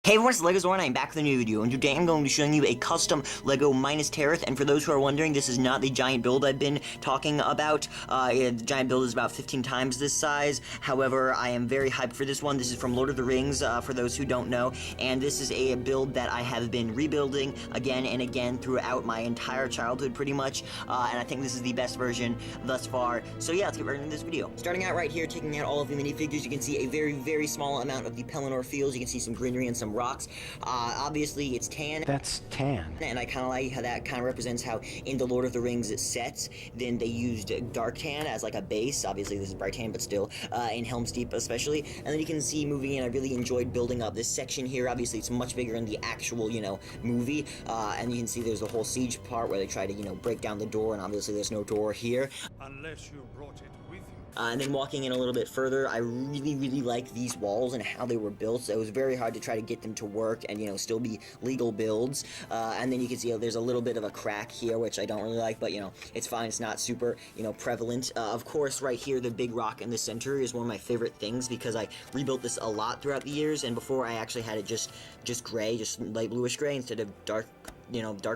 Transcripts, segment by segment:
Hey everyone, it's Lego Zora and I'm back with a new video, and today I'm going to be showing you a custom Lego Minas Tirith, and for those who are wondering, this is not the giant build I've been talking about. The giant build is about 15 times this size. However, I am very hyped for this one. This is from Lord of the Rings, for those who don't know, and this is a build that I have been rebuilding again and again throughout my entire childhood, pretty much, and I think this is the best version thus far. So yeah, let's get right into this video. Starting out right here, taking out all of the minifigures, you can see a very, very small amount of the Pelennor fields. You can see some greenery and some rocks. Obviously it's tan. That's tan. And I kind of like how that kind of represents how in the Lord of the Rings sets, then they used dark tan as like a base. Obviously this is bright tan, but still, in Helm's Deep especially. And then you can see moving in, I really enjoyed building up this section here. Obviously it's much bigger in the actual, movie. And you can see there's the whole siege part where they try to, break down the door, and obviously there's no door here. Unless you brought it with you. And then walking in a little bit further, I really, really like these walls and how they were built. So it was very hard to try to get them to work and, still be legal builds. And then you can see there's a little bit of a crack here, which I don't really like, but, it's fine. It's not super, prevalent. Of course, right here, the big rock in the center is one of my favorite things because I rebuilt this a lot throughout the years. And before, I actually had it just gray, just light bluish gray instead of dark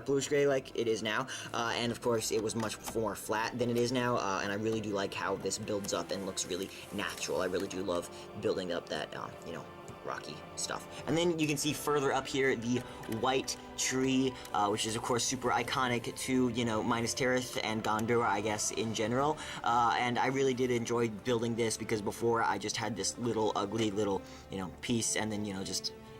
bluish gray like it is now, and of course it was much more flat than it is now, and I really do like how this builds up and looks really natural. I really do love building up that, rocky stuff. And then you can see further up here the white tree, which is of course super iconic to, Minas Tirith and Gondor, I guess, in general, and I really did enjoy building this because before I just had this little ugly little, piece, and then,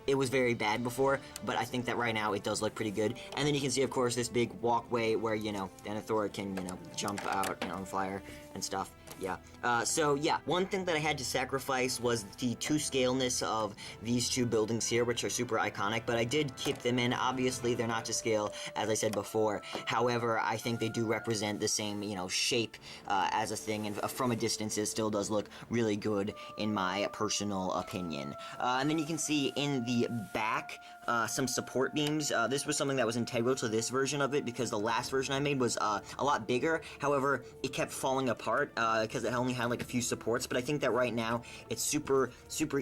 it was very bad before, but I think that right now it does look pretty good. And then you can see, of course, this big walkway where, Denethor can, jump out, on fire and stuff. Yeah. So, yeah, one thing that I had to sacrifice was the to-scale-ness of these two buildings here, which are super iconic, but I did keep them in. Obviously, they're not to scale, as I said before. However, I think they do represent the same, shape as a thing, and from a distance, it still does look really good, in my personal opinion. And then you can see in the back, some support beams. This was something that was integral to this version of it, because the last version I made was a lot bigger. However, it kept falling apart, because it only had like a few supports, but I think that right now it's super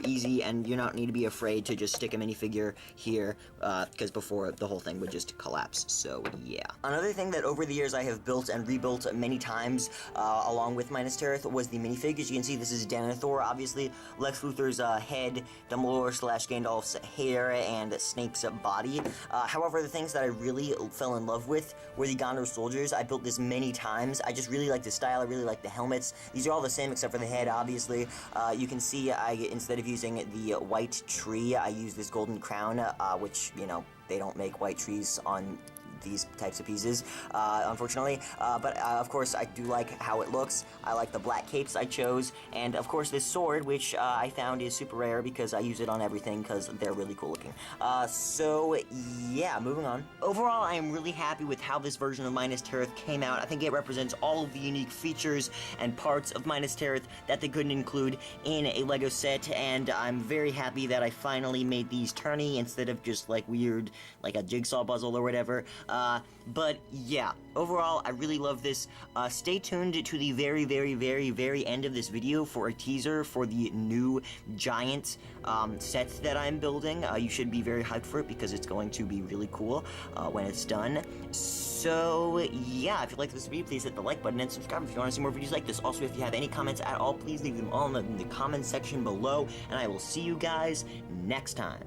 easy, and you don't need to be afraid to just stick a minifigure here, because before the whole thing would just collapse. So yeah. Another thing that over the years I have built and rebuilt many times, along with Minas Tirith, was the minifig. As you can see, this is Denethor, obviously, Lex Luthor's head, Dumbledore/Gandalf's hair, and Snape's body. However, the things that I really fell in love with were the Gondor soldiers. I built this many times. I just really like the style. I really like the helmets. These are all the same except for the head, obviously. You can see instead of using the white tree, I use this golden crown, which, they don't make white trees on these types of pieces, unfortunately, but of course I do like how it looks. I like the black capes I chose, and of course this sword, which I found is super rare because I use it on everything because they're really cool looking. So yeah, moving on. Overall, I am really happy with how this version of Minas Tirith came out. I think it represents all of the unique features and parts of Minas Tirith that they couldn't include in a Lego set, and I'm very happy that I finally made these turny instead of just like weird, like a jigsaw puzzle or whatever. But yeah, overall, I really love this. Stay tuned to the very, very, very, very end of this video for a teaser for the new giant set that I'm building. You should be very hyped for it because it's going to be really cool when it's done. So yeah, if you like this video, please hit the like button and subscribe if you want to see more videos like this. Also, if you have any comments at all, please leave them all in the comment section below, and I will see you guys next time.